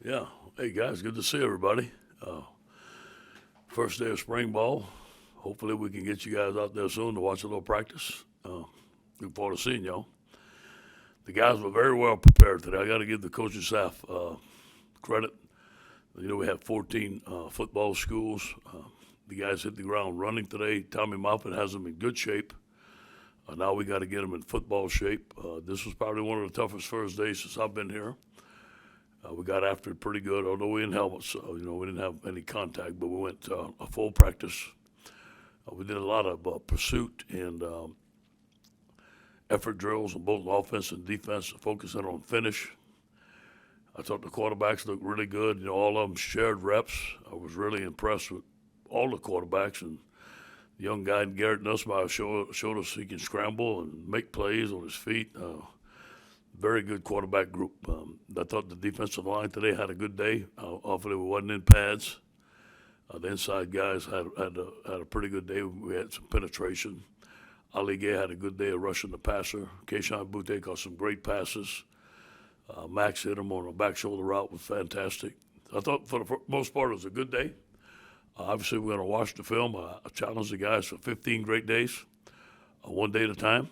Yeah. Hey, guys, good to see everybody. First day of spring ball. Hopefully, we can get you guys out there soon to watch a little practice. Look forward to seeing y'all. The guys were very well prepared today. I got to give the coaching staff credit. You know, we have 14 football schools. The guys hit the ground running today. Tommy Moffitt has them in good shape. Now we got to get them in football shape. This was probably one of the toughest first days since I've been here. We got after it pretty good, although we didn't helmets. We didn't have any contact, but we went a full practice. We did a lot of pursuit and effort drills on both offense and defense, focusing on finish. I thought the quarterbacks looked really good. You know, all of them shared reps. I was really impressed with all the quarterbacks. And the young guy, Garrett Nussmeier, showed us he can scramble and make plays on his feet. Very good quarterback group. I thought the defensive line today had a good day. Hopefully we wasn't in pads. The inside guys had a pretty good day. We had some penetration. Ali Gay had a good day of rushing the passer. Keishon Butte caught some great passes. Max hit him on a back shoulder route, was fantastic. I thought for the most part it was a good day. Obviously we're going to watch the film. I challenge the guys for 15 great days, one day at a time.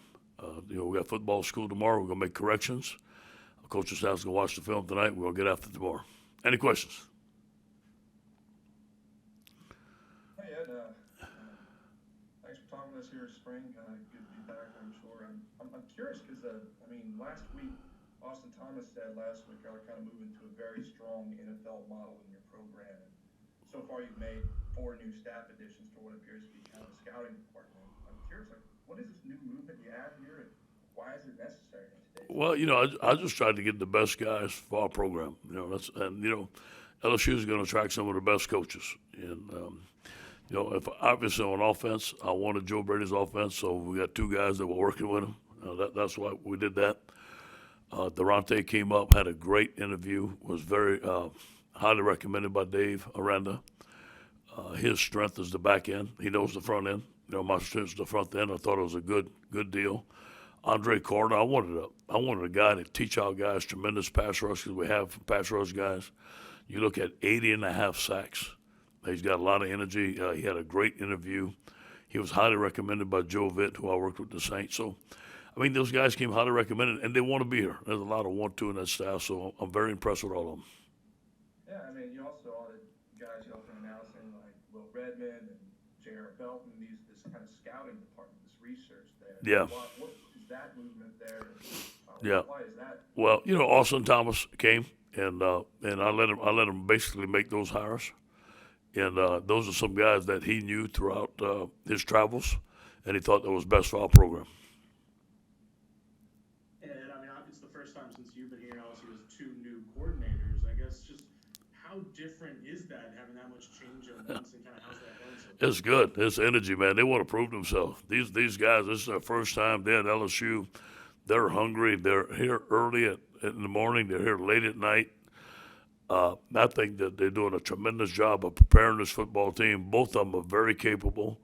We got football school tomorrow. We're going to make corrections. Our coaching staff's going to watch the film tonight. We're going to get after it tomorrow. Any questions? Hey, Ed. Thanks for talking with us here this spring. Good to be back, I'm sure. I'm curious because, last week, Austin Thomas said last week y'all are kind of moving to a very strong NFL model in your program. And so far, you've made 4 new staff additions to what appears to be kind of a scouting department. I'm curious, what is this new movement you have here, and why is it necessary in today's? Well, I just tried to get the best guys for our program. LSU is going to attract some of the best coaches. And, if obviously on offense, I wanted Joe Brady's offense, so we got 2 guys that were working with him. That's why we did that. Durante came up, had a great interview, was very highly recommended by Dave Aranda. His strength is the back end. He knows the front end. My strength is the front end. I thought it was a good deal. Andre Carter, I wanted a guy to teach our guys tremendous pass rush because we have pass rush guys. You look at 80.5 sacks. He's got a lot of energy. He had a great interview. He was highly recommended by Joe Vitt, who I worked with the Saints. So, those guys came highly recommended, and they want to be here. There's a lot of want-to in that staff, so I'm very impressed with all of them. Yeah, you also all the guys y'all been announcing, like Will Redmond and J.R. Belton, this kind of scouting department, this research there. Yeah. What is that movement there? Yeah. Why is that? Well, Austin Thomas came, and I let him basically make those hires. And those are some guys that he knew throughout his travels, and he thought that was best for our program. And it's the first time since you've been here, LSU has 2 new coordinators. I guess just how different is that, having that much change at once, and kind of how's that going so far? It's good. It's energy, man. They want to prove themselves. These guys, this is their first time. They're at LSU. They're hungry. They're here early in the morning. They're here late at night. I think that they're doing a tremendous job of preparing this football team. Both of them are very capable.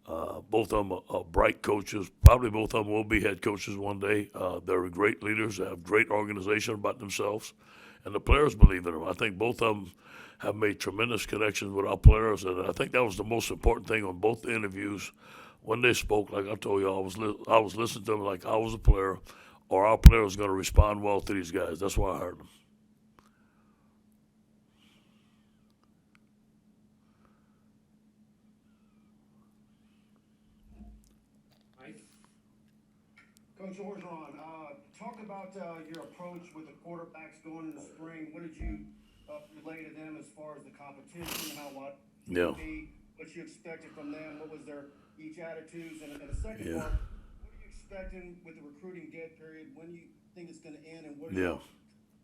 Both of them are bright coaches. Probably both of them will be head coaches one day. They're great leaders. They have great organization about themselves. And the players believe in them. I think both of them have made tremendous connections with our players. And I think that was the most important thing on both the interviews. When they spoke, like I told you, I was listening to them like I was a player, or our player was going to respond well to these guys. That's why I hired them. Coach Orgeron, talk about your approach with the quarterbacks going in the spring. What did you relay to them as far as the competition, what you expected from them? What was their each attitudes? And the second part, what are you expecting with the recruiting dead period? When do you think it's going to end? And what are you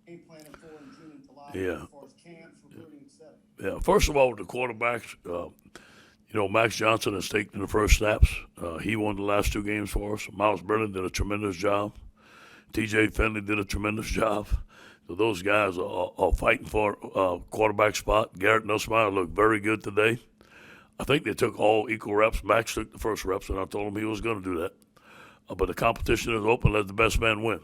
game planning for in June and July as far as camps, recruiting, etc.? Yeah, first of all, with the quarterbacks, Max Johnson has taken the first snaps. He won the last 2 games for us. Miles Brennan did a tremendous job. T.J. Finley did a tremendous job. So those guys are fighting for a quarterback spot. Garrett Nussmeier looked very good today. I think they took all equal reps. Max took the first reps, and I told him he was going to do that. But the competition is open. Let the best man win.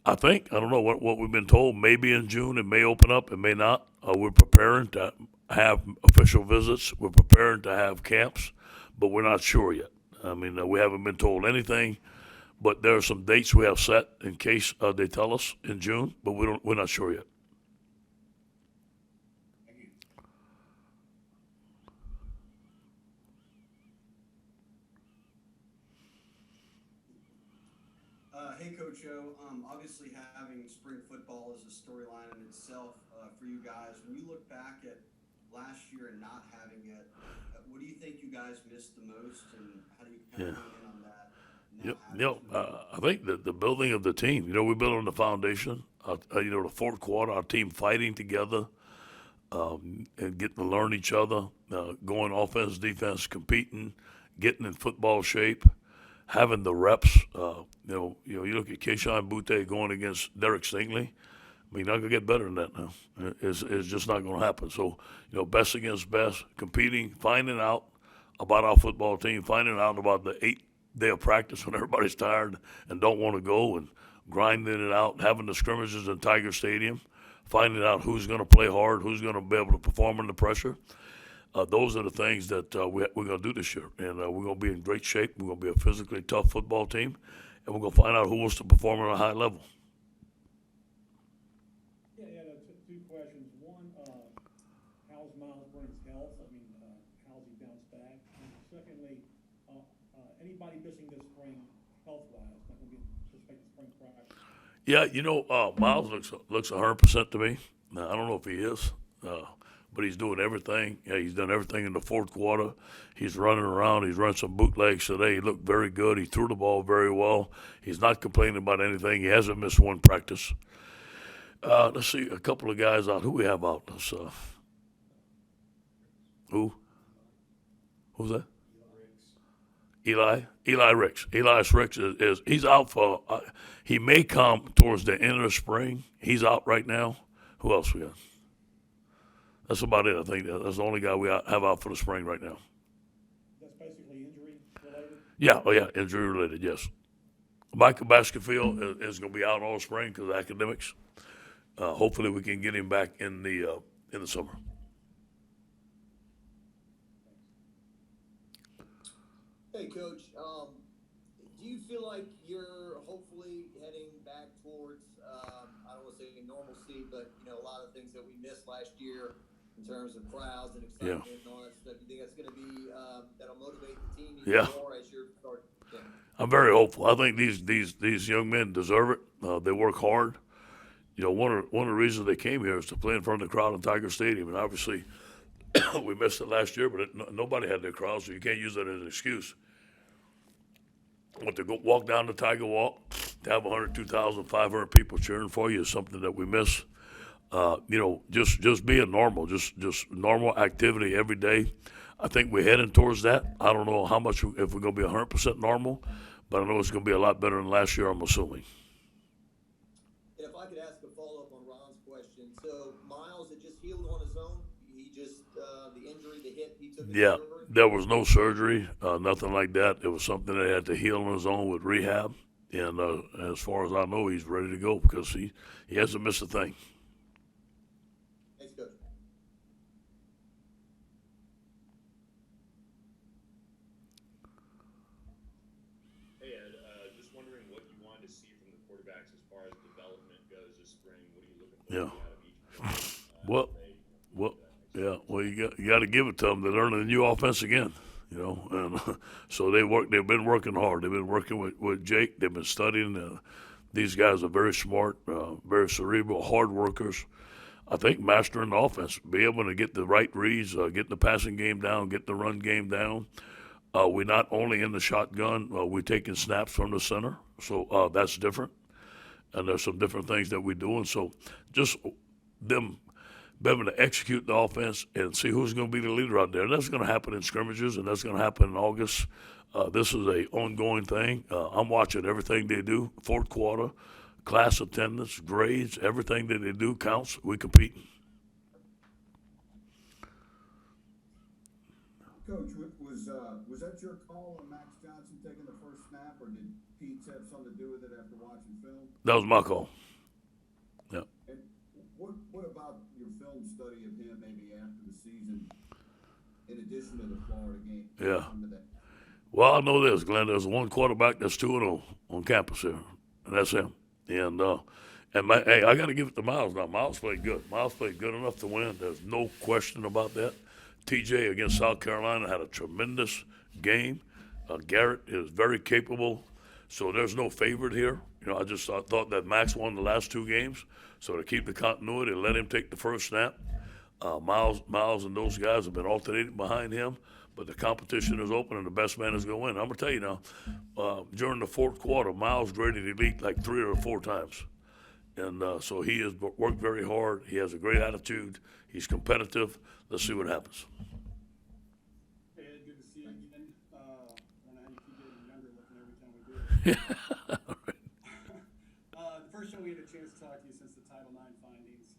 I think, I don't know what we've been told, maybe in June, it may open up, it may not. We're preparing to have official visits, we're preparing to have camps, but we're not sure yet. I mean, we haven't been told anything, but there are some dates we have set in case they tell us in June, but we're not sure yet. Thank you. Hey, Coach O. Obviously, having spring football is a storyline in itself for you guys. When you look back at last year and not having it, what do you think you guys missed the most, and how do you kind of hone in on that? Yep, Now having I think that the building of the team, we built on the foundation. The fourth quarter, our team fighting together, and getting to learn each other, going offense, defense, competing, getting in football shape, having the reps. You look at Keyshawn Butte going against Derek Stingley. I mean, not gonna get better than that now. It's just not gonna happen. So, best against best, competing, finding out about our football team, finding out about the 8 day of practice when everybody's tired and don't want to go, and grinding it out, having the scrimmages in Tiger Stadium, finding out who's going to play hard, who's going to be able to perform under pressure. Those are the things that we're going to do this year. And we're going to be in great shape. We're going to be a physically tough football team. And we're going to find out who wants to perform at a high level. Yeah, two questions. One, how's Miles Burns' health? I mean, how's he bounced back? And secondly, anybody missing this spring health-wise? Not going to be anticipating spring practice. Yeah, Miles looks 100% to me. Now, I don't know if he is, but he's doing everything. Yeah, he's done everything in the fourth quarter. He's running around. He's run some bootlegs today. He looked very good. He threw the ball very well. He's not complaining about anything. He hasn't missed one practice. Let's see a couple of guys out. Who we have out? Who? Who's that? Eli Ricks. Elias Ricks is he's out for. He may come towards the end of the spring. He's out right now. Who else we got? That's about it. I think that's the only guy we have out for the spring right now. That's basically injury related? Yeah, injury related. Yes. Michael Baskerville is going to be out all spring because of academics. Hopefully, we can get him back in the summer. Hey, Coach. Do you feel like you're hopefully heading back towards, I don't want to say normalcy, but, a lot of things that we missed last year in terms of crowds and excitement and all that stuff? You think that's going to be, that'll motivate the team even more as you're starting? Yeah. I'm very hopeful. I think these young men deserve it. They work hard. One of the reasons they came here is to play in front of the crowd in Tiger Stadium, and obviously we missed it last year, but nobody had their crowd, so you can't use that as an excuse. But to go walk down the Tiger Walk, to have 102,500 people cheering for you is something that we miss. Just being normal, just normal activity every day. I think we're heading towards that. I don't know how much, if we're going to be 100% normal, but I know it's going to be a lot better than last year, I'm assuming. And if I could ask a follow-up on Ron's question. So, Miles, it just healed on his own? He just, the injury, the hit, he took Yeah, surgery? there was no surgery, nothing like that. It was something that had to heal on his own with rehab. And as far as I know, he's ready to go because he hasn't missed a thing. Thanks, Coach. Hey Ed, just wondering what you wanted to see from the quarterbacks as far as development goes this spring. What are you looking for Yeah. out of each one? Well, you got to give it to them. They're learning a new offense again, and so they've been working hard. They've been working with Jake. They've been studying. These guys are very smart, very cerebral, hard workers. I think mastering the offense, be able to get the right reads, get the passing game down, get the run game down. We're not only in the shotgun, we're taking snaps from the center, so that's different. And there's some different things that we're doing. So just them be able to execute the offense and see who's going to be the leader out there. And that's going to happen in scrimmages, and that's going to happen in August. This is a ongoing thing. I'm watching everything they do, fourth quarter, class attendance, grades, everything that they do counts. We compete. Coach, was that your call on Max Johnson taking the first snap, or did Pete have something to do with it after watching film? That was my call. Yeah. And what about your film study of him maybe after the season, in addition to the Florida game? Yeah. Into that? Well, I know this, Glenn. There's one quarterback that's 2-0 on campus here, and that's him. Hey, I got to give it to Miles now. Miles played good. Miles played good enough to win. There's no question about that. TJ against South Carolina had a tremendous game. Garrett is very capable, so there's no favorite here. I just thought that Max won the last two games, so to keep the continuity, let him take the first snap. Miles and those guys have been alternating behind him, but the competition is open and the best man is going to win. I'm going to tell you now, during the fourth quarter, Miles graded elite like 3 or 4 times. And so he has worked very hard. He has a great attitude. He's competitive. Let's see what happens. Hey, Ed, good to see you again. I don't know how you keep getting younger looking every time we do it. The first time we had a chance to talk to you since the Title IX findings,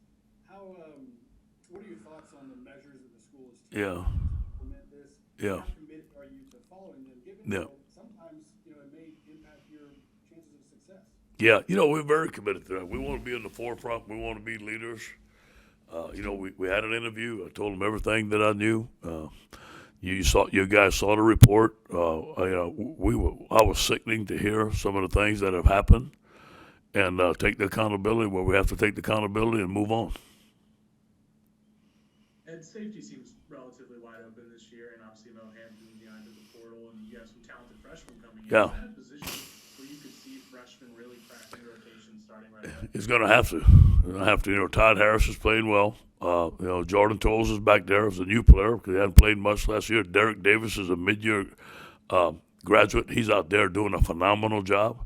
what are your thoughts on the measures that the school is taking Yeah. to implement this? Yeah. How committed are you to following them, given Yeah. sometimes it may impact your chances of success? Yeah, we're very committed to that. We want to be in the forefront. We want to be leaders. We had an interview. I told them everything that I knew. You guys saw the report. I was sickening to hear some of the things that have happened, and take the accountability where we have to take the accountability and move on. And safety seems relatively wide open this year, and obviously Mo Hampton behind in the portal, and you have some talented freshmen coming in. Yeah. Is that a position where you could see freshmen really cracking rotation starting right away? He's going to have to. Todd Harris is playing well. Jordan Tolles is back there as a new player because he hadn't played much last year. Derek Davis is a mid-year graduate. He's out there doing a phenomenal job.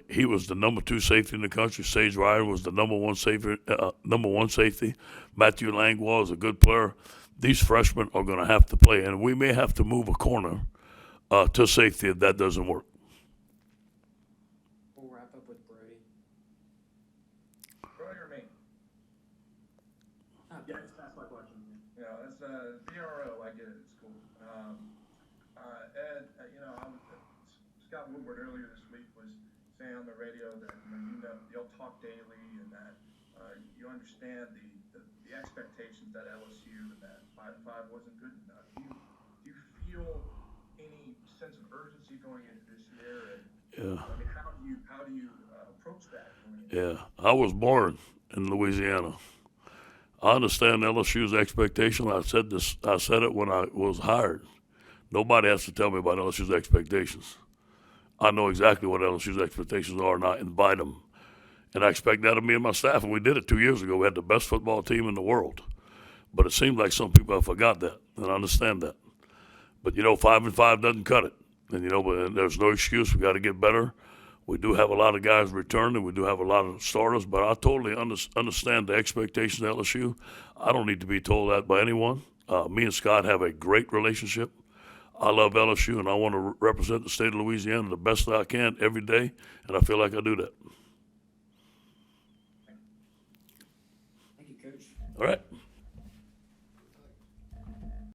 He was the number 2 safety in the country. Sage Ryan was the number one safety. Matthew Langlois is a good player. These freshmen are going to have to play, and we may have to move a corner to safety if that doesn't work. We'll wrap up with Brody. Brody or me? Yeah, just ask my question. That's VRO. I get it. It's cool. Ed, Scott Woodward earlier this week was saying on the radio that you'll talk daily and that you understand the expectations that LSU and that 5-5 wasn't good enough. Do you feel any sense of urgency going into this year? And, Yeah. I mean, how do you approach that? Yeah, I was born in Louisiana. I understand LSU's expectation. I said it when I was hired. Nobody has to tell me about LSU's expectations. I know exactly what LSU's expectations are, and I invite them. And I expect that of me and my staff. And we did it 2 years ago. We had the best football team in the world. But it seems like some people have forgot that, and I understand that. But 5-5 doesn't cut it. And but there's no excuse. We got to get better. We do have a lot of guys returning. We do have a lot of starters. But I totally understand the expectations of LSU. I don't need to be told that by anyone. Me and Scott have a great relationship. I love LSU, and I want to represent the state of Louisiana the best that I can every day, and I feel like I do that. Thank you, Coach. All right.